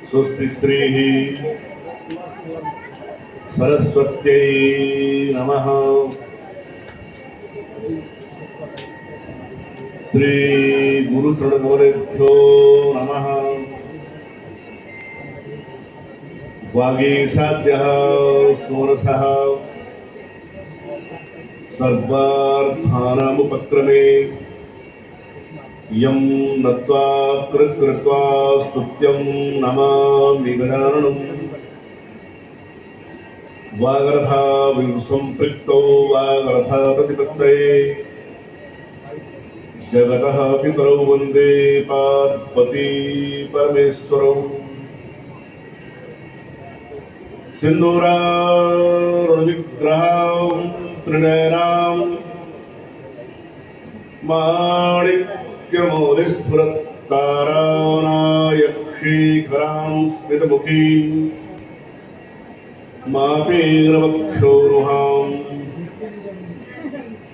स्वस्ति स्त्रीः सरस्वत्यै नमः। श्री गुरुचरणकमलेभ्यो नमः। वागीसाद्यः सुमनसः सर्वार्थानामुपक्रमे यं नत्वा कृत्वा स्तुत्यं नमामि गजाननम्। वागर्था विसंपृक्तौ वागर्था प्रतिपत्तये जगतः पितरौ वन्दे पार्वती परमेश्वरौ। सिन्दूरारुणविग्रहां त्रिनयनां माणिक्यमौलिस्फुरत्तारानायक्षीकरां स्मितमुखीं मापीनवक्षोरुहां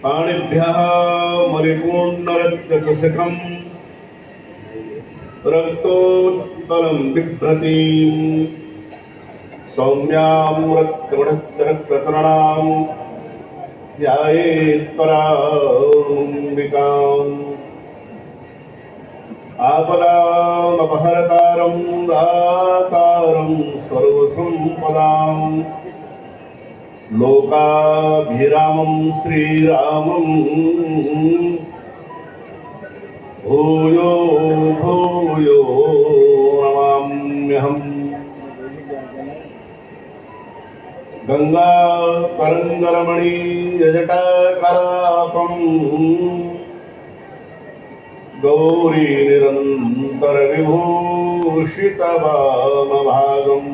पाणिभ्यः मणिपूर्णरत्नचषकं रक्तोत्पलं बिभ्रतीं सौम्यां रक्तवढत्तरक्तचरणां ध्यायेत्पराम्बिकाम्। आपदामपहरतारं दातारं सर्वसम्पदां लोकाभिरामं श्रीरामं भूयो भूयो नमाम्यहम्। गंगा तरंगरमणीयजटाकलापम् गौरी निरंतर विभूषितवामभागम्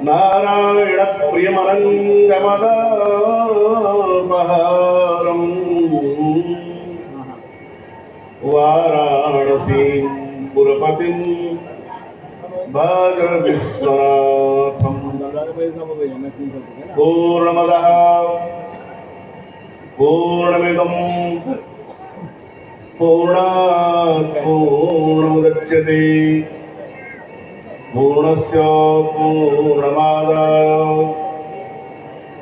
नारायण प्रियमनंगमदापहारम् वाराणसीं पुरपतिं भज विश्वनाथम्। पूर्णमदः पूर्णमिदं पूर्णात् पूर्णमुदच्यते पूर्णस्य पूर्णमादाय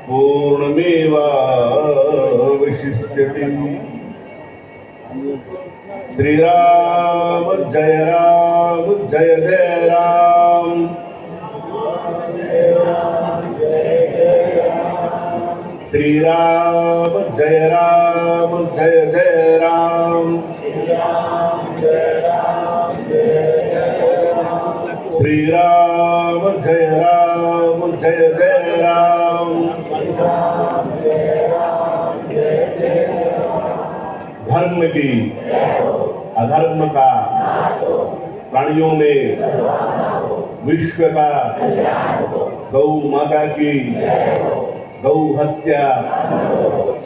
पूर्णमेवावशिष्यते। श्रीराम जय जय राम। श्रीराम जय जय राम। श्रीराम जय जय राम। धर्म की अधर्म का प्राणियों में विश्व का गौ माता की गौ हत्या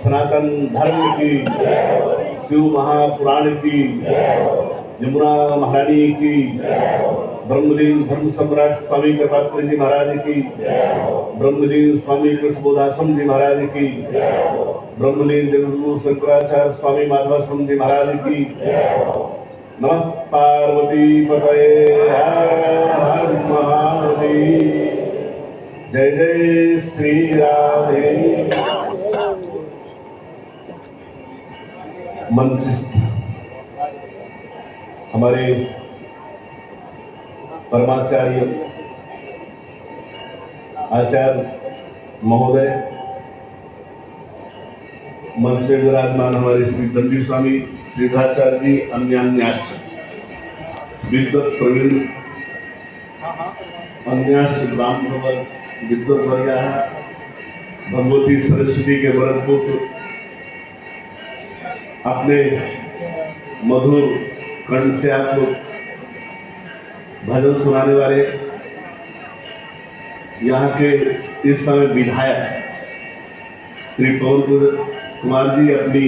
सनातन धर्म की शिव महापुराण की यमुना महारानी की ब्रह्मलीन धर्म सम्राट स्वामी कृपात्र जी महाराज की ब्रह्मलीन स्वामी कृष्णबोधाश्रम जी महाराज की ब्रह्मलीन जगद्गुरु शंकराचार्य स्वामी माधवाश्रम जी महाराज की। नमः पार्वती पतये हर महादेव। जय जय श्री राधे। मंचिस्थ हमारे परमाचार्य आचार्य महोदय, मंच में विराजमान हमारे श्री दंडी स्वामी श्रीधाचार्य जी, अन्यान्याश्च विद्वत प्रवीण अन्याश्च ब्राह्मण विद्वत वर्याः भगवती सरस्वती के वरद पुत्र अपने मधुर कंठ से आप लोग भजन सुनाने वाले यहाँ के इस समय विधायक श्री पवन कुमार जी अपनी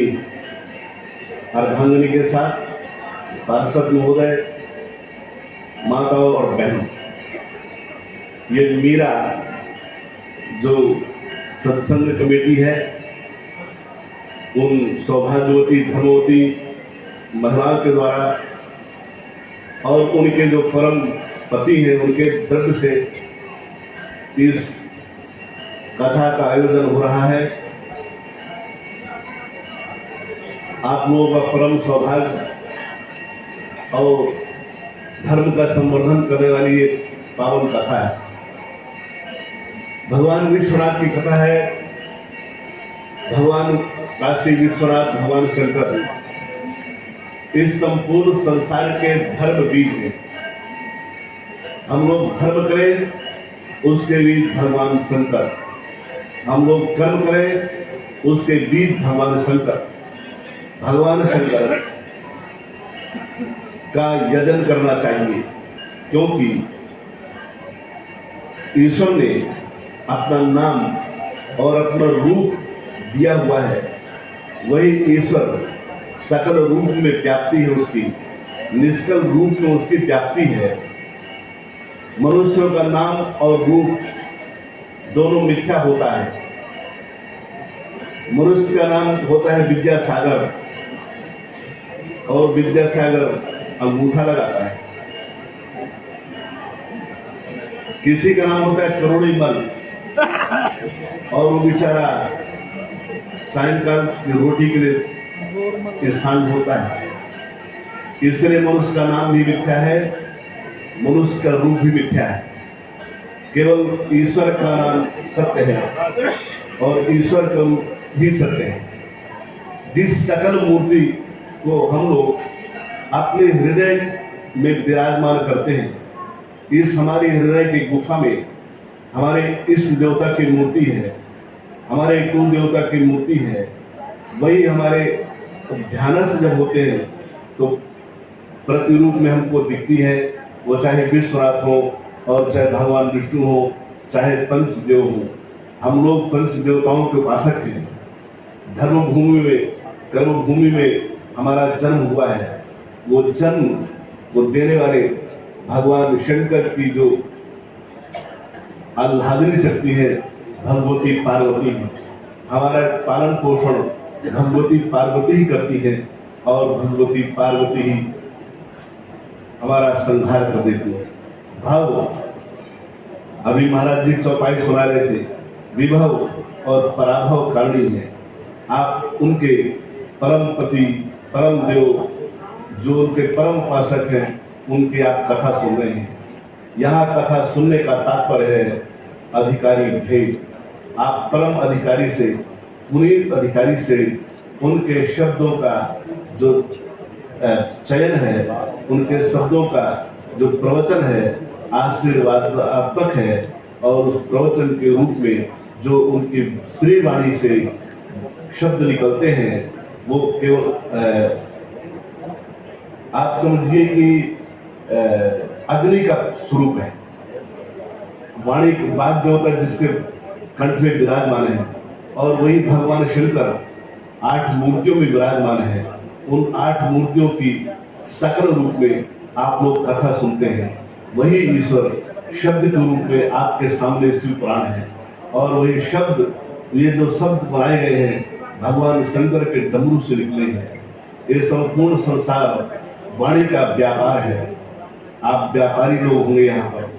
अर्धांगिनी के साथ पार्षद महोदय, माताओं और बहनों, ये मीरा जो सत्संग कमेटी है उन सौभाग्यवती धर्मवती महिलाओं के द्वारा और उनके जो परम पति हैं उनके द्रव्य से इस कथा का आयोजन हो रहा है। आप लोगों का परम सौभाग्य और धर्म का संवर्धन करने वाली ये पावन कथा है। भगवान विश्वनाथ की कथा है। भगवान काशी विश्वनाथ, भगवान शंकर इस संपूर्ण संसार के धर्म बीज हैं। हम लोग धर्म करें, उसके बीज भगवान शंकर। हम लोग कर्म करें, उसके बीज भगवान शंकर। भगवान शंकर का यजन करना चाहिए, क्योंकि ईश्वर ने अपना नाम और अपना रूप दिया हुआ है। वही ईश्वर सकल रूप में व्याप्ति है, उसकी निष्कल रूप में उसकी व्याप्ति है। मनुष्यों का नाम और रूप दोनों मिथ्या होता है। मनुष्य का नाम होता है विद्यासागर, और विद्यासागर अंगूठा लगाता है। किसी का नाम होता है करोड़ीमल, और वो बेचारा सायंकाल की रोटी के लिए स्थान होता है। इसलिए मनुष्य का नाम भी मिथ्या है, मनुष्य का रूप भी मिथ्या है। केवल ईश्वर का नाम सत्य है और ईश्वर का रूप भी सत्य है। जिस सकल मूर्ति को हम लोग अपने हृदय में विराजमान करते हैं, इस हमारे हृदय की गुफा में हमारे इष्ट देवता की मूर्ति है, हमारे कुल देवता की मूर्ति है। वही हमारे ध्यानस्थ जब होते हैं तो प्रतिरूप में हमको दिखती है। वो चाहे विश्वनाथ हो और चाहे भगवान विष्णु हो, चाहे पंचदेव हो। हम लोग पंच देवताओं के उपासक हैं। धर्मभूमि में, कर्मभूमि में हमारा जन्म हुआ है। वो जन्म को देने वाले भगवान शंकर की जो आह्लादनी शक्ति है, भगवती पार्वती है। हमारा पालन पोषण भगवती पार्वती ही करती है, और भगवती पार्वती ही हमारा संहार कर देती है। भाव, अभी महाराज जी चौपाई सुना रहे थे, विभव और पराभव करनी है। आप उनके परम पति, परम देव, जो उनके परम उपासक हैं, उनकी आप कथा सुन रहे हैं। यहाँ कथा सुनने का तात्पर्य है अधिकारी भेद। आप परम अधिकारी से, पुनीत अधिकारी से उनके शब्दों का जो चयन है, उनके शब्दों का जो प्रवचन है, आशीर्वादात्मक है। और उस प्रवचन के रूप में जो उनकी श्रीवाणी से शब्द निकलते हैं, वो केवल आप समझिए कि अग्नि का स्वरूप है। वाणी वाग देवता जिसके कंठ में विराजमान है, और वही भगवान शंकर 8 मूर्तियों में विराजमान है। उन 8 मूर्तियों की सकल रूप में आप लोग कथा सुनते हैं। वही ईश्वर शब्द के रूप में आपके सामने शिव पुराण है, और वही शब्द, ये जो शब्द बनाए गए हैं, भगवान शंकर के डमरू से निकले हैं। ये संपूर्ण संसार वाणी का व्यापार है। आप व्यापारी लोग होंगे, यहाँ पर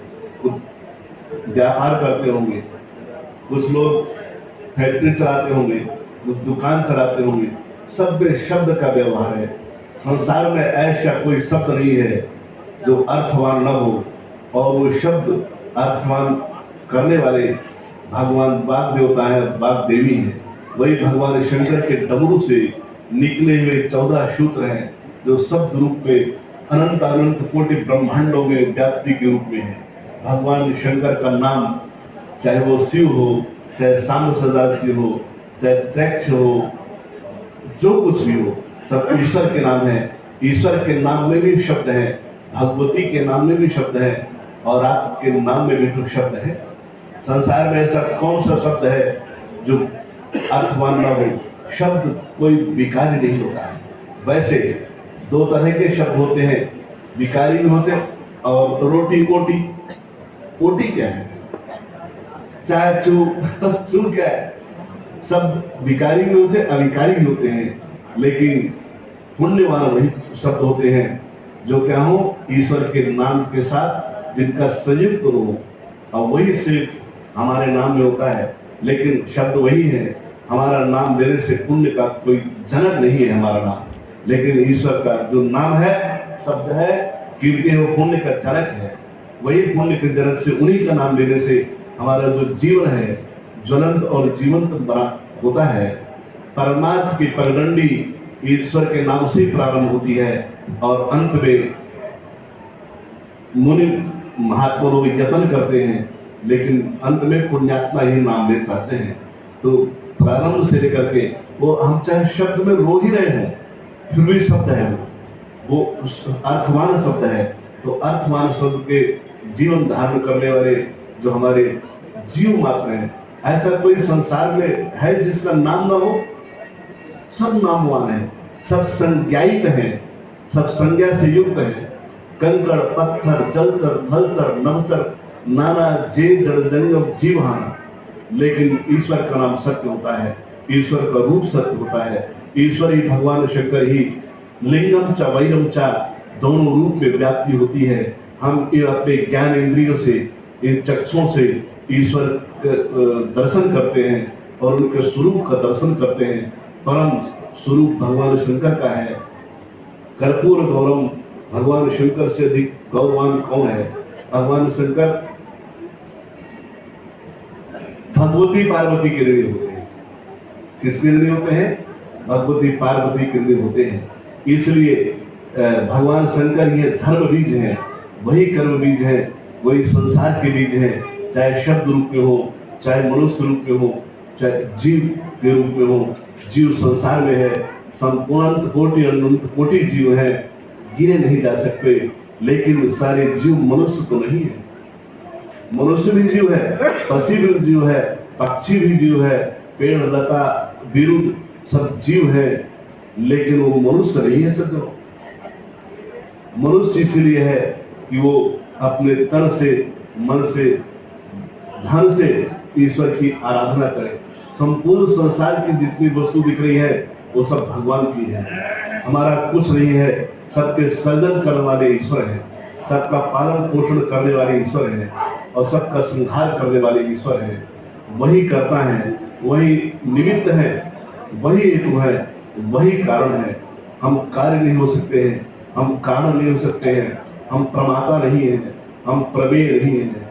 कुछ व्यापार करते होंगे, कुछ लोग फैक्ट्री चलाते होंगे, कुछ दुकान चलाते होंगे। सब में शब्द का व्यवहार है। संसार में ऐसा कोई शब्द नहीं है जो अर्थवान न हो, और वो शब्द अर्थवान करने वाले भगवान वाग देवता है, वाग देवी है। वही भगवान शंकर के डमरू से निकले हुए 14 सूत्र हैं, जो शब्द रूप में अनंत अनंत कोटि ब्रह्मांडों में व्याप्ति के रूप में है। भगवान शंकर का नाम, चाहे वो शिव हो, चाहे सांब सदाशिव हो, चाहे त्रैक्ष हो, जो कुछ भी हो, सब ईश्वर के नाम है। ईश्वर के नाम में भी शब्द है, भगवती के नाम में भी शब्द है, और आपके नाम में भी तो शब्द है। संसार में ऐसा कौन सा शब्द है जो अर्थवान न हो? शब्द कोई विकारी नहीं होता है। वैसे 2 तरह के शब्द होते हैं, विकारी भी होते हैं, और रोटी ओटी। ओटी क्या है? चाय चू, चू क्या है? सब विकारी भी होते हैं, अविकारी भी होते हैं, लेकिन पुण्यवान वही शब्द होते हैं जो क्या हो, ईश्वर के नाम के साथ जिनका संयुक्त हो, और वही सिर्फ हमारे नाम में होता है। लेकिन शब्द वही है, हमारा नाम लेने से पुण्य का कोई जनक नहीं है हमारा नाम, लेकिन ईश्वर का जो नाम है, शब्द है, कीर्ति है, वो पुण्य का जनक है। वही पुण्य के जनक से, उन्हीं का नाम लेने से हमारा जो जीवन है ज्वलंत और जीवंत बना होता है। परमार्थ की परगंडी ईश्वर के नाम से प्रारंभ होती है और अंत में मुनि महात्मा लोग यत्न करते हैं, लेकिन अंत में पुण्यात्मा ही नाम ले पाते हैं। तो प्रारंभ से लेकर के वो हम चाहे शब्द में रो ही रहे हैं, फिर भी शब्द है, वो अर्थवान शब्द है। तो अर्थवान शब्द के जीवन धारण करने वाले जो हमारे जीव मात्र हैं, ऐसा कोई संसार में है जिसका नाम ना हो? सब नामवान है, सब संज्ञायित है, सब संज्ञा से युक्त है। कंकड़, पत्थर, जलचर, थलचर, नवचर, नाना जे जड़ जंगम जीवहान, लेकिन ईश्वर का नाम सत्य होता है, ईश्वर का रूप सत्य होता है। ईश्वर ही भगवान शंकर ही लिंगम च वैरम च, दोनों रूप में व्याप्ति होती है। हम अपने ज्ञान इंद्रियों से, इन चक्षुओं से ईश्वर दर्शन करते हैं और उनके स्वरूप का दर्शन करते हैं। परम स्वरूप भगवान शंकर का है। कर्पूर गौरम, भगवान शंकर से अधिक गौरवान कौन है? भगवान शंकर भगवती पार्वती के लिए होते हैं। किसके लिए होते हैं? भगवती पार्वती के लिए होते हैं। इसलिए भगवान शंकर ये धर्म बीज है, वही कर्म बीज है, वही संसार के बीज है। चाहे शब्द रूप में हो, चाहे मनुष्य रूप में हो, चाहे जीव के रूप में हो। जीव संसार में है, संपूर्ण कोटि अनंत कोटि जीव है, गिने नहीं जा सकते। लेकिन सारे जीव मनुष्य तो नहीं है। मनुष्य भी जीव है, पक्षी भी जीव है, पक्षी भी जीव है, पेड़ लता विरुद्ध सब जीव है, लेकिन वो मनुष्य नहीं है। सज्जनों, मनुष्य इसलिए है कि वो अपने तन से, मन से, धन से ईश्वर की आराधना करे। संपूर्ण संसार की जितनी वस्तु दिख रही है वो सब भगवान की है, हमारा कुछ नहीं है। सबके सर्जन करने वाले ईश्वर है, सबका पालन पोषण करने वाले ईश्वर है और सबका संहार करने वाले ईश्वर है। वही करता है, वही निमित्त है, वही हेतु है, वही कारण है। हम कार्य नहीं हो सकते हैं, हम कारण नहीं हो सकते हैं, हम प्रमाता नहीं है, हम प्रमेय नहीं है।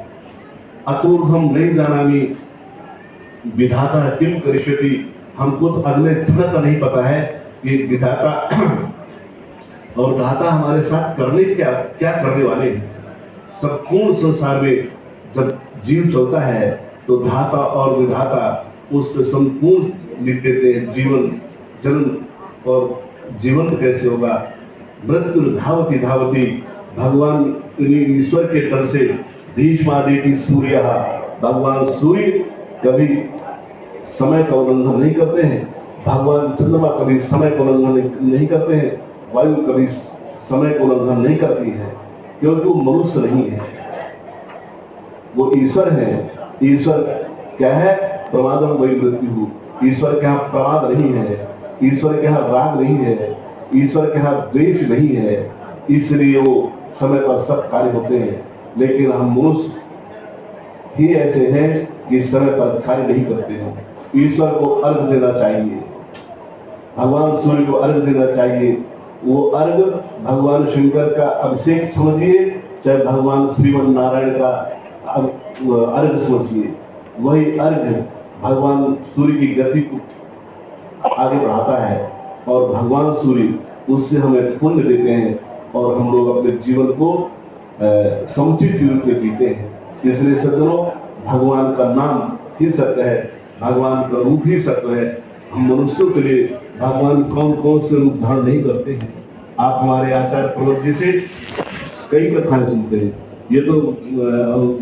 अतुर्घम नहीं जानामि विधाता किम करिष्यति, हमको तो अगले क्षण का नहीं पता है कि विधाता और दाता हमारे साथ करने क्या करने वाले हैं। संपूर्ण संसार में जब जीव चलता है तो धाता और विधाता उसके संपूर्ण लिख देते हैं। जीवन जन्म और जीवन कैसे होगा? मृत्यु धावती धावती, भगवान ईश्वर के डर से भीष्मादिति सूर्य, भगवान सूर्य कभी समय का उल्लंघन नहीं करते हैं, भगवान चंद्रमा कभी समय का उल्लंघन नहीं करते हैं, वायु कभी समय का उल्लंघन नहीं करती है, क्योंकि वो मनुष्य नहीं है, वो ईश्वर है। ईश्वर क्या है? प्रमादम वही मृत्यु। ईश्वर के यहाँ प्रमाद नहीं है, ईश्वर के यहाँ राग नहीं है, ईश्वर के यहाँ द्वेष नहीं है, इसलिए वो समय पर सब कार्य होते हैं। लेकिन हम मनुष्य ही ऐसे हैं कि समय पर कार्य नहीं करते हैं। ईश्वर को अर्घ देना चाहिए, भगवान सूर्य को अर्घ देना चाहिए। वो अर्घ भगवान शंकर का अभिषेक समझिए, चाहे भगवान श्रीमन नारायण का अर्घ समझिए, वही अर्घ भगवान सूर्य की गति को आगे बढ़ाता है और भगवान सूर्य उससे हमें पुण्य देते हैं और हम लोग अपने जीवन को समुचित रूप में जीते हैं। इसलिए सज्जनों, भगवान का नाम ही सत्य है, भगवान का रूप ही सत्य है। हम मनुष्यों के लिए भगवान कौन कौन से रूप धारण नहीं करते हैं। आप हमारे आचार्य प्रवृत्त जी से कई कथाएं सुनते हैं। ये तो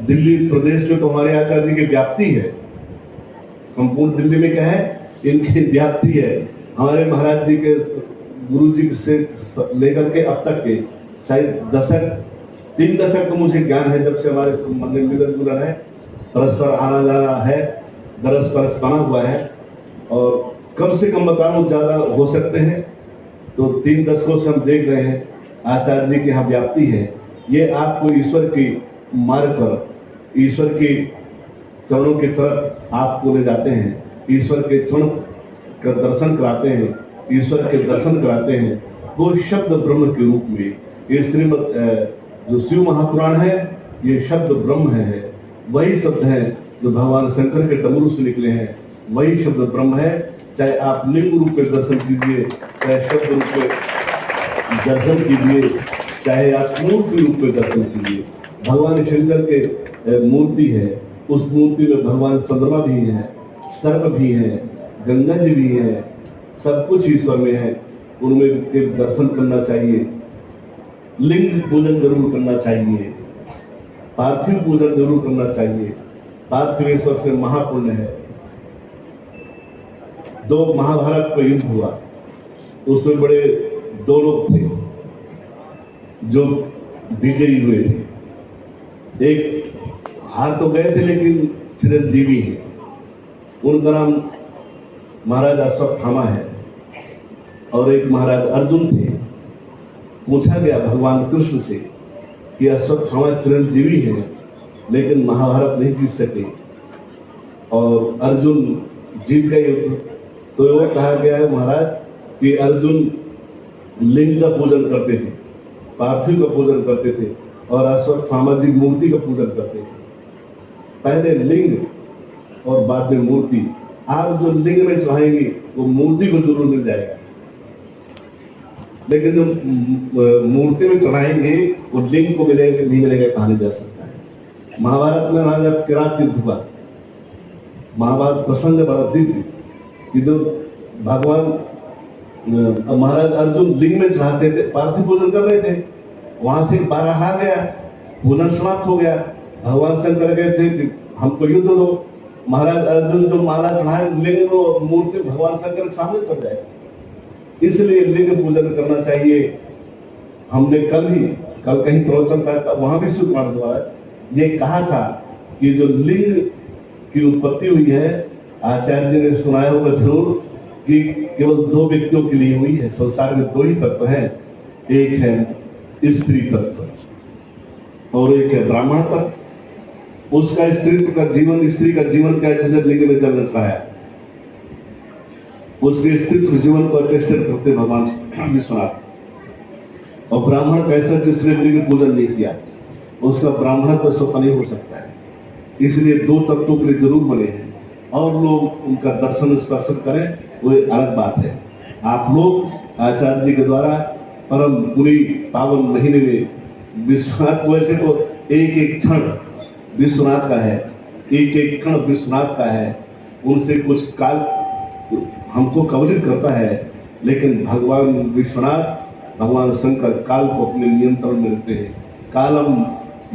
दिल्ली प्रदेश में तो हमारे आचार्य जी की व्याप्ति है, संपूर्ण दिल्ली में क्या है? इनकी व्याप्ति है। हमारे महाराज जी के, गुरु जी से लेकर के अब तक के शायद 3 दशक तो मुझे ज्ञान है, जब से हमारे मंदिर मिलन जुलन है, परस्पर आना जाना है, दरस परस बना हुआ है। और कम से कम बताऊं, ज्यादा हो सकते हैं तो 3 दशकों से हम देख रहे हैं आचार्य जी की यहाँ व्याप्ति है, ये आपको ईश्वर के मार्ग पर, ईश्वर के चरणों की तरफ आपको ले जाते हैं, ईश्वर के चरण का दर्शन कराते हैं, ईश्वर के दर्शन कराते हैं। वो शब्द ब्रह्म के रूप में, ये श्रीमद जो शिव महापुराण है, ये शब्द ब्रह्म है, वही शब्द है जो भगवान शंकर के डमरू से निकले हैं, वही शब्द ब्रह्म है। चाहे आप लिंग रूप में दर्शन कीजिए, चाहे शब्द रूप में दर्शन कीजिए, चाहे आप मूर्ति रूप में दर्शन कीजिए। भगवान शंकर के मूर्ति है, उस मूर्ति में भगवान चंद्रमा भी है, सर्प भी है, गंगा जी भी है, सब कुछ ईश्वर में है। उनमें एक दर्शन करना चाहिए, लिंग पूजन जरूर करना चाहिए, पार्थिव पूजन जरूर करना चाहिए। पार्थिवेश्वर से महापुण्य है। 2 महाभारत का युद्ध हुआ, उसमें बड़े 2 लोग थे जो विजयी हुए थे। एक हार तो गए थे लेकिन चिरंजीवी है, उनका नाम महाराज अश्वत्थामा है और एक महाराज अर्जुन थे। पूछा गया भगवान कृष्ण से कि अश्वत्थामा चिरंजीवी है लेकिन महाभारत नहीं जीत सके और अर्जुन जीत गए युद्ध, तो वो कहा गया है महाराज कि अर्जुन लिंग का पूजन करते थे, पार्थिव का पूजन करते थे और अश्वत्थामा जी मूर्ति का पूजन करते थे। पहले लिंग और बाद में मूर्ति। आप जो लिंग में चढ़ाएंगे वो मूर्ति को जरूर मिल जाएगा, लेकिन जो मूर्ति में चढ़ाएंगे वो लिंग को मिलेगा नहीं मिलेगा कहा नहीं जा सकता है। महाभारत में महाराज किरात युद्ध हुआ, महाभारत प्रसंग बड़ा दिव्य कि जो भगवान महाराज अर्जुन लिंग में चढ़ाते थे, पार्थिव पूजन कर रहे थे, वहां से बारह आ गया, पूजन समाप्त हो गया। भगवान शंकर गए थे कि हमको युद्ध दो। महाराज अर्जुन जो माला चढ़ाए लिंग और मूर्ति भगवान शंकर के सामने चढ़ जाए, इसलिए लिंग पूजन करना चाहिए। हमने कल कहीं प्रवचन था, वहां भी सुकुमार द्वारा ये कहा था कि जो लिंग की उत्पत्ति हुई है, आचार्य जी ने सुनाया होगा जरूर कि केवल 2 व्यक्तियों के लिए हुई है। संसार में 2 ही तत्व हैं, एक है स्त्री तत्व और एक है ब्राह्मण तत्व। उसका स्त्रीत्व का जीवन, स्त्री का जीवन क्या है, जिसे लिंग में जन्म रखा है, उसके स्त्रीत्व जीवन को अटेस्टेड करते भगवान विश्वनाथ। और ब्राह्मण कैसा जिसने लिंग पूजन नहीं किया, उसका ब्राह्मण तो सफल नहीं हो सकता है। इसलिए 2 तत्वों के लिए जरूर बने हैं और लोग उनका दर्शन स्पर्शन करें, वो एक अलग बात है। आप लोग आचार्य जी के द्वारा परम पूरी पावन महीने में विश्वनाथ, वैसे तो एक एक क्षण विश्वनाथ का है, एक एक क्षण विश्वनाथ का है, उनसे कुछ काल हमको कवलित करता है, लेकिन भगवान विश्वनाथ, भगवान शंकर काल को अपने नियंत्रण में रखते हैं। कालम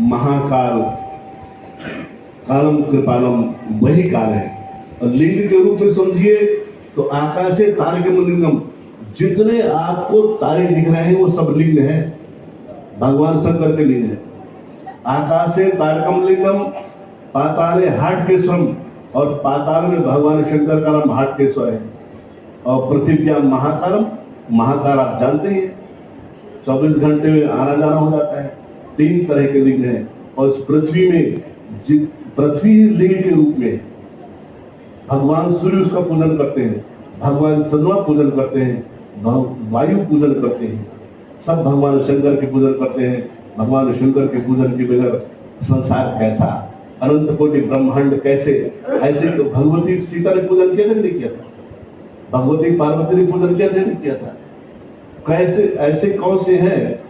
महाकाल, कालम कृपालम, वही काल है। और लिंग के रूप में समझिए तो आकाशे तारकम लिंगम, जितने आपको तारे दिख रहे हैं वो सब लिंग है, भगवान शंकर के लिंग है। आकाशे तारकम लिंगम, पाताले हाटकेश्वरम, और पाताल में भगवान शंकर का नाम हाटकेश्वर है। और पृथ्व्याम महाकालम, महाकाल आप जानते हैं 24 घंटे में आना जाना हो जाता है। 3 तरह के लिंग हैं और इस पृथ्वी में पृथ्वी लिंग के रूप में भगवान सूर्य उसका पूजन करते हैं, भगवान चंद्रमा पूजन करते हैं, वायु पूजन करते हैं, सब भगवान शंकर के पूजन करते हैं। भगवान शंकर के पूजन के बगैर संसार कैसा, अनंत कोटि ब्रह्मांड कैसे, ऐसे तो भगवती सीता ने पूजन किया नहीं किया था, भगवती पार्वती ने पूजन किया नहीं किया था। कैसे ऐसे कौन से हैं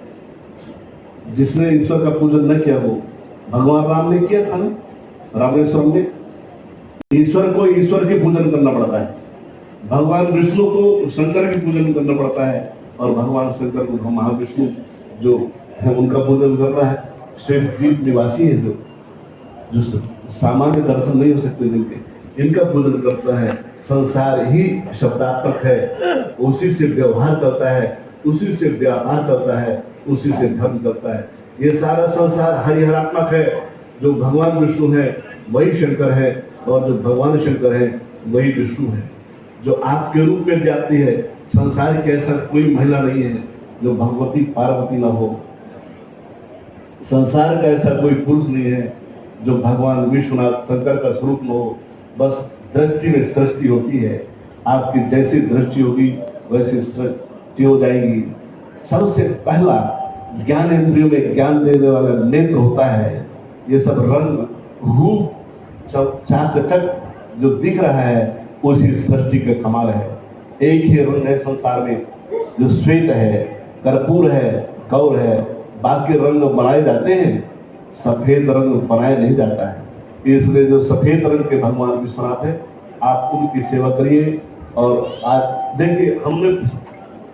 जिसने ईश्वर का पूजन न किया हो? भगवान राम ने किया था ना, रामेश्वरम में। ईश्वर को ईश्वर की पूजन करना पड़ता है, भगवान विष्णु को शंकर की पूजन करना पड़ता है, और भगवान शंकर को महाविष्णु जो है उनका पूजन करना है। श्वेतद्वीप निवासी है जो सामान्य दर्शन नहीं हो सकते जिनके, इनका पूजन करता है। संसार ही शब्दात्मक है, उसी से व्यवहार चलता है, उसी से व्यापार चलता है, उसी से धर्म चलता है। ये सारा संसार हरिहरात्मक है। जो भगवान विष्णु है वही शंकर है, और जो भगवान शंकर है वही विष्णु है। जो आपके रूप में व्याप्ति है, संसार की ऐसा कोई महिला नहीं है जो भगवती पार्वती न हो। संसार का ऐसा कोई पुरुष नहीं है जो भगवान विश्वनाथ शंकर का स्वरूप न हो। बस दृष्टि में सृष्टि होती है, आपकी जैसी दृष्टि होगी वैसी सृष्टि हो जाएगी। सबसे पहला ज्ञान इंद्रियों में ज्ञान देने वाला नेत्र होता है। ये सब रंग रूप सब चाकचक जो दिख रहा है उसी सृष्टि का कमाल है। एक ही रंग है संसार में जो श्वेत है, कर्पूर है, गौर है। बाकी रंग बनाए जाते हैं, सफेद रंग बनाया नहीं जाता है। इसलिए जो सफेद रंग के भगवान विश्वनाथ है, आप उनकी सेवा करिए। और आज देखिए, हमने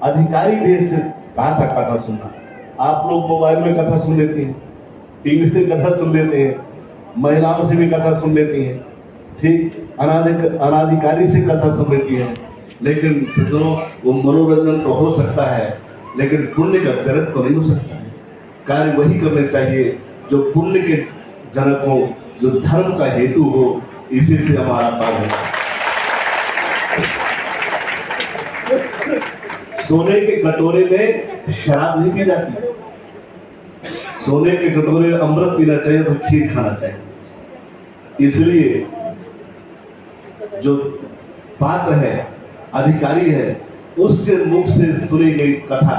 अधिकारी भेद से कहा था कथा सुनना। आप लोग मोबाइल में कथा सुन लेते हैं, टीवी पे कथा सुन लेते हैं, महिलाओं से भी कथा सुन लेती हैं, ठीक, अनाधिकारी से कथा सुन लेती है। लेकिन सज्जनों, वो मनोरंजन तो हो सकता है, लेकिन पुण्य का जनक तो नहीं हो सकता है। कार्य वही करने चाहिए जो पुण्य के जनक हो, जो धर्म का हेतु हो। इसी से हमारा काम है। सोने के कटोरे में शराब नहीं पी जाती, सोने के कटोरे में अमृत पीना चाहिए तो खीर खाना चाहिए। इसलिए जो पात्र है, अधिकारी है, उसके मुख से सुनी गई कथा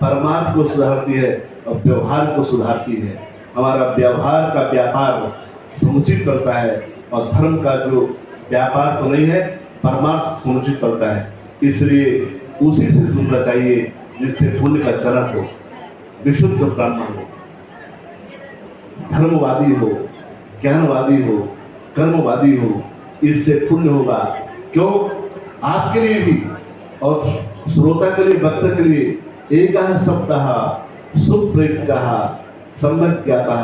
परमार्थ को सुधारती है और व्यवहार को सुधारती है। हमारा व्यवहार का व्यापार समुचित करता है और धर्म का जो व्यापार तो नहीं है, परमार्थ समुचित करता है। इसलिए उसी से सुनना चाहिए जिससे पुण्य का जनक हो, विशुद्ध ब्राह्मण हो, धर्मवादी हो, ज्ञानवादी हो, कर्मवादी हो। इससे पुण्य होगा। क्यों? आपके लिए भी और श्रोता के लिए, भक्त के लिए। एक सप्ताह सुप्रयुक्तः सम्यक् ज्ञातः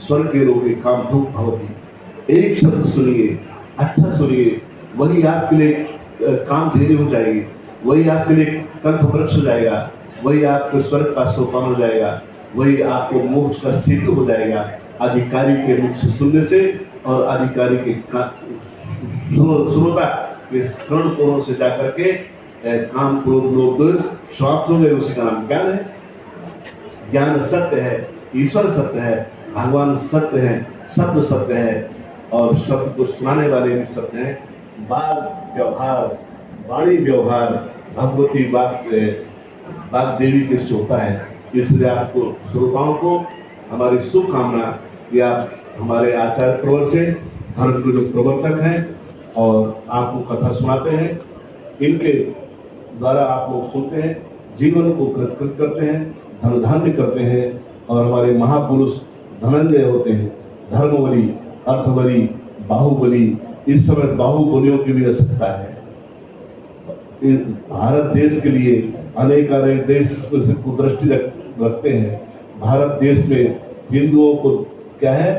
स्वर्गे लोके कामधुक् भवति। एक शब्द सुनिए, अच्छा सुनिए, वही आपके लिए काम धैर्य हो जाएगी, वही आपके लिए कल्प वृक्ष हो जाएगा, वही आपके स्वर्ग का सोपान हो जाएगा, वही आपको मोक्ष का सेतु हो जाएगा। अधिकारी के मुख से सुनने से और अधिकारी के श्रोता के श्रवण कोणों से जाकर के काम क्रोध लोभ दोष समाप्त हो गए। उसी का नाम ज्ञान है। ज्ञान सत्य है, ईश्वर सत्य है, भगवान सत्य है, शब्द सत्य है और शब्द को सुनाने वाले भी सत्य हैं। बात व्यवहार, वाणी व्यवहार भगवती बात देवी के से होता है। इसलिए आपको श्रोताओं को हमारी शुभकामना कि आप हमारे आचार्य प्रवर से धर्म के जो प्रवर्तक हैं और आपको कथा सुनाते हैं, इनके द्वारा आप लोग सुनते हैं, जीवन को कृतकृत करते हैं, धन धान्य करते हैं। और हमारे महापुरुष धनंजय होते हैं, धर्मबली, अर्थबली, बाहुबली। इस समय बाहुबलियों की भी आवश्यकता है। भारत देश के लिए अनेक देश को दृष्टि रखते हैं। भारत देश में हिंदुओं को क्या है,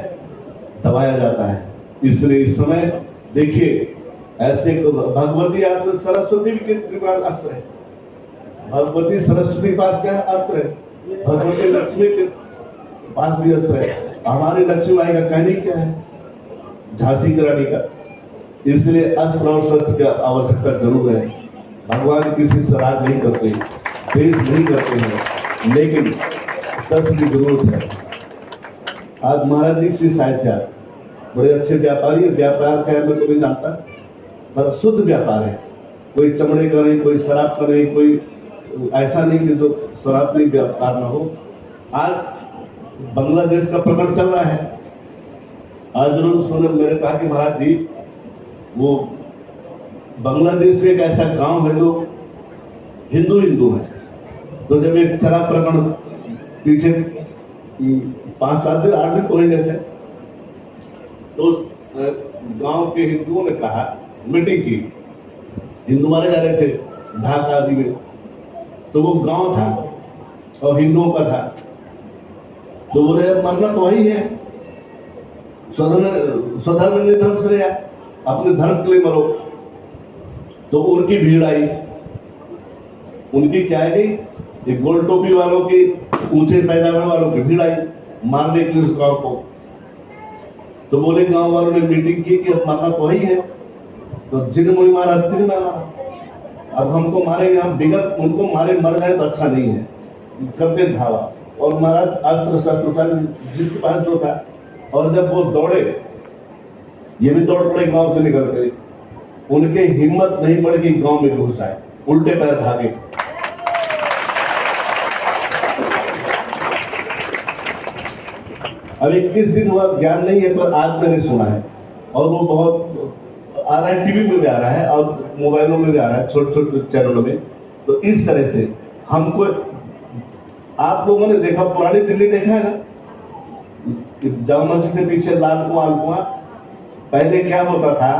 दबाया जाता है। इसलिए इस समय देखिए, ऐसे भगवती आप सरस्वती के पास अस्त्र है, भगवती सरस्वती के पास क्या है, अस्त्र है। भगवती लक्ष्मी के पास भी अस्त्र है। हमारी लक्ष्मी माई का कहनी क्या है, झांसी की रानी का। इसलिए अस्त्र और शस्त्र की आवश्यकता जरूर है। भगवान किसी से राग नहीं करते, देश नहीं करते हैं, लेकिन शस्त्र की जरूरत है। आज महाराज जी से साहित्य बड़े अच्छे व्यापारी है। व्यापार क्या है मैं तो नहीं जानता, पर शुद्ध व्यापार है। कोई चमड़े का नहीं, कोई शराब का नहीं, कोई ऐसा नहीं कि जो शराब नहीं व्यापार ना हो। आज बांग्लादेश का प्रकरण चल रहा है। आज जरूर सुने, मैंने कहा कि महाराज जी वो बांग्लादेश में एक ऐसा गांव है जो हिंदू है। तो जब एक शराब प्रकरण पीछे 5-7 दिन 8 दिन पहले जैसे, तो गांव के हिंदुओं ने कहा, मीटिंग की, हिंदू मारे जा रहे थे ढाका आदि में। तो वो गांव था और हिंदुओं का था। तो बोले मरना तो वही है, स्वधर्म निधर्म श्रेय, अपने धर्म के लिए मरो। तो उनकी भीड़ आई। उनकी क्या है, ये गोल टोपी वालों की, ऊंचे पैदावार वालों की भीड़ आई मारने के लिए गांव को। तो बोले गांव वालों ने मीटिंग की कि अब मरना तो वही है। तो जिन मुझे मारा, तीन मारा। अब हमको मारेंगे, हम विगत उनको मारे मर जाए तो अच्छा नहीं है, करते धावा। और महाराज अस्त्र शस्त्र उठा जिसके पास जो था, और जब वो दौड़े, ये भी दौड़ पड़े गांव से निकल गए, उनके हिम्मत नहीं पड़ी कि गांव में घुस आए, उल्टे पैर भागे। अब 21 दिन हुआ, ज्ञान नहीं है, पर आज मैंने सुना है, और वो बहुत आ रहा है, टीवी में भी आ रहा है और मोबाइलों में भी आ रहा है, छोटे छोटे चैनलों में। तो इस तरह से हमको, आप लोगों ने देखा, पुरानी दिल्ली देखा है ना, जामा मस्जिद के पीछे लाल कुआं, पहले क्या होता था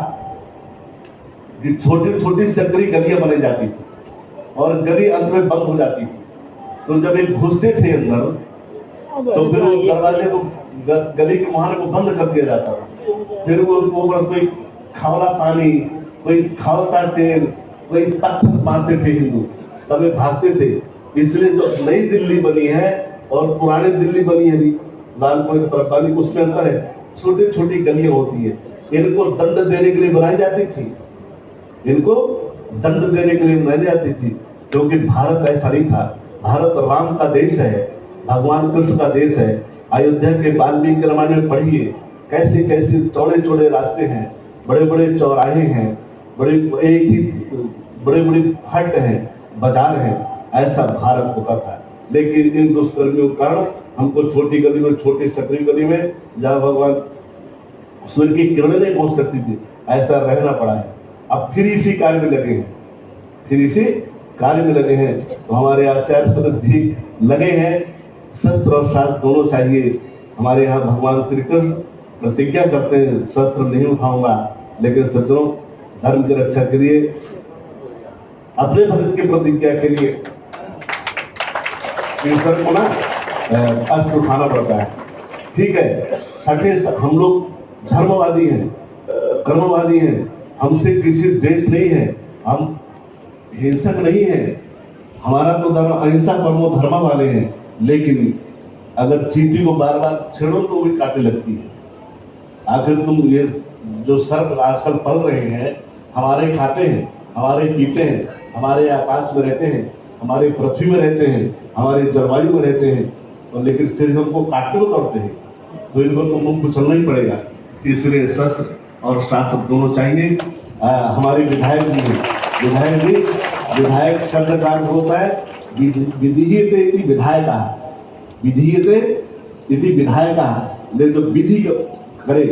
कि छोटी छोटी सकरी गलियां बनाई जाती थी और गली अंत में बंद हो जाती थी। तो जब एक घुसते थे अंदर, तो फिर वो दरवाजे को, गली के मुहाने को बंद कर दिया जाता था। फिर वो कोई खावला पानी, कोई खावता तेल, कोई पत्थर मारते थे हिंदू, तब भागते थे। इसलिए जो नई दिल्ली बनी है और पुरानी दिल्ली बनी है, लालपुर तरफानी, उसमें अंतर है। छोटी छोटी गलियां होती है, इनको दंड देने के लिए बनाई जाती थी, इनको दंड देने के लिए बनाई जाती थी, क्योंकि भारत ऐसा नहीं था। भारत राम का देश है, भगवान कृष्ण का देश है। अयोध्या के वाल्मीकि रामायण में पढ़िए, कैसे कैसे चौड़े चौड़े रास्ते हैं, बड़े बड़े चौराहे हैं, एक ही बड़े बड़े हट हैं, बाजार हैं, ऐसा भारत होता था। लेकिन इन दुष्कर्मियों के कारण हमको छोटी गली में, छोटी सकरी गली में, जहाँ भगवान सूर्य की किरणें नहीं पहुंच सकती थी, ऐसा रहना पड़ा है। अब फिर इसी कार्य में लगे हैं, फिर इसी कार्य में लगे हैं। तो हमारे आचार्य भरत जी लगे हैं, शस्त्र और शास्त्र दोनों चाहिए। हमारे यहाँ भगवान श्री कृष्ण प्रतिज्ञा करते हैं, शस्त्र नहीं उठाऊंगा, लेकिन सज्जनों, धर्म की रक्षा के लिए, अपने भक्त की प्रतिज्ञा के लिए ईश्वर को ना अस्त्र उठाना पड़ता है। ठीक है, सटे हम लोग धर्मवादी हैं, कर्मवादी हैं, हमसे किसी द्वेष नहीं है, हम हिंसक नहीं है, हमारा तो धर्म अहिंसा परमो धर्म वाले हैं। लेकिन अगर चींटी को बार बार छेड़ो तो भी काटने लगती है। आखिर तुम ये जो सर्प आजकल पल रहे हैं, हमारे खाते हैं, हमारे पीते हैं, हमारे आकाश में रहते हैं, हमारे पृथ्वी में रहते हैं, हमारे जलवायु में रहते हैं, और लेकिन फिर हमको काटने को दौड़ते हैं, तो इनको तो मुंह को चलना ही पड़ेगा। इसलिए शस्त्र और शास्त्र दोनों चाहिए। हमारे विधायक जी हैं, विधायक शब्द का अर्थ होता है विधीयते इति विधायका, विधीयते इति विधायका, लेकिन जो विधि करे,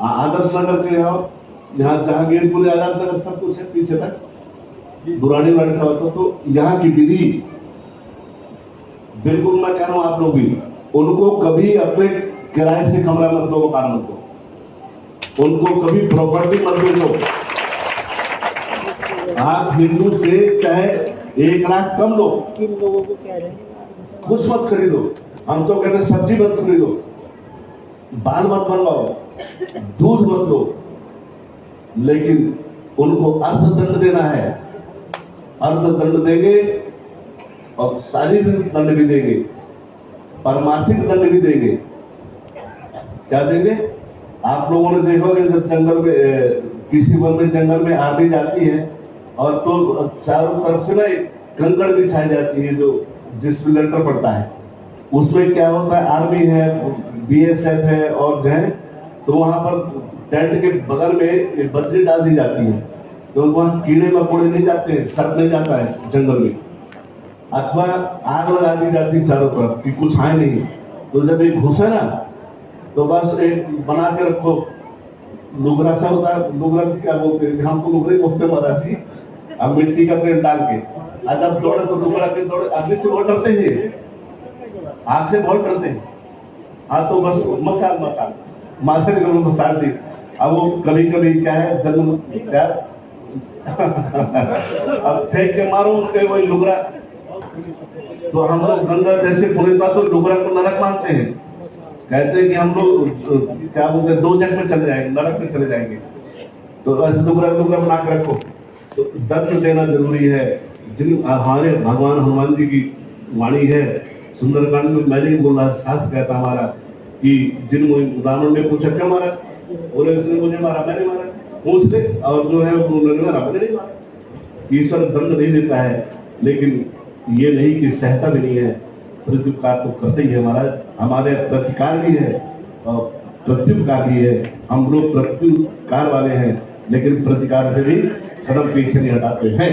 आदर्श नगर के यहाँ जहांगीरपुर आजाद नगर सब कुछ है, पीछे तक बुरानी वाली सब, तो यहाँ की विधि बिल्कुल, मैं कह रहा हूँ आप लोग भी, उनको कभी अपने किराए से कमरा मत दो, मकान मत दो, उनको कभी प्रॉपर्टी मत दो। आप हिंदू से चाहे 1 लाख कम लो, किन लोगों को कह रहे हैं कुछ मत खरीदो। हम तो कहते हैं सब्जी मत खरीदो, बाल मत बनवाओ, दूध मत लो, लेकिन उनको अर्थदंड देना है, अर्थदंड देंगे और शारीरिक दंड भी देंगे, परमार्थिक दंड भी देंगे। क्या देंगे? आप लोगों ने देखा कि जब जंगल में, किसी वन में जंगल में आर्मी जाती है और तो चारों तरफ से ना कंकड़ बिछाई जाती है, जो जिसमें लेंटर पड़ता है, उसमें क्या होता है, आर्मी है, बीएसएफ है, और जो है, तो वहां पर टेंट के बगल में एक बजरी डाल दी जाती है, तो वहां कीड़े मकोड़े नहीं जाते हैं, सर्प नहीं जाता है जंगल में, अथवा आग लगा दी जाती है चारों तरफ कि कुछ आए नहीं। तो जब एक घुसे ना, तो बस एक बना के रखो, लुगरा सा होता है, लुगरा क्या बोलते हैं, हमको लुगरे बोलते मराठी, अब मिट्टी का तेल डाल के, जब दौड़े तो लुगरा के दौड़े, आगे से बहुत डरते हैं, आग से बहुत डरते हैं। हाँ, तो बस मसाल माथे में मसाल दी। अब वो कभी कभी क्या है, क्या अब फेंक के मारो उसके वही लुगरा, तो हम लोग गंगा जैसे पुलिस बात तो लुगरा को नरक मानते हैं, कहते हैं कि हम लोग क्या बोलते हैं, 2 जग में चले जाएंगे, नरक में चले जाएंगे। तो ऐसे लुगरा बना के रखो। तो दंड देना जरूरी है। जिन हमारे भगवान हनुमान जी की वाणी है, सुंदरकांड में मैंने ही बोला, शास्त्र कहता हमारा कि जिन रावण ने पूछा क्यों मारा, बोले उसने मुझे मारा, मैंने मारा, पूछ ले, और जो है उन्होंने मारा, मैंने नहीं मारा। ईश्वर दंड नहीं देता है, लेकिन ये नहीं कि सहता भी नहीं है, प्रत्युपकार तो करते ही है। हमारे प्रतिकार भी है और प्रत्युपकार भी है। हम लोग प्रत्युपकार वाले हैं, लेकिन प्रतिकार से भी कदम पीछे नहीं हटाते हैं।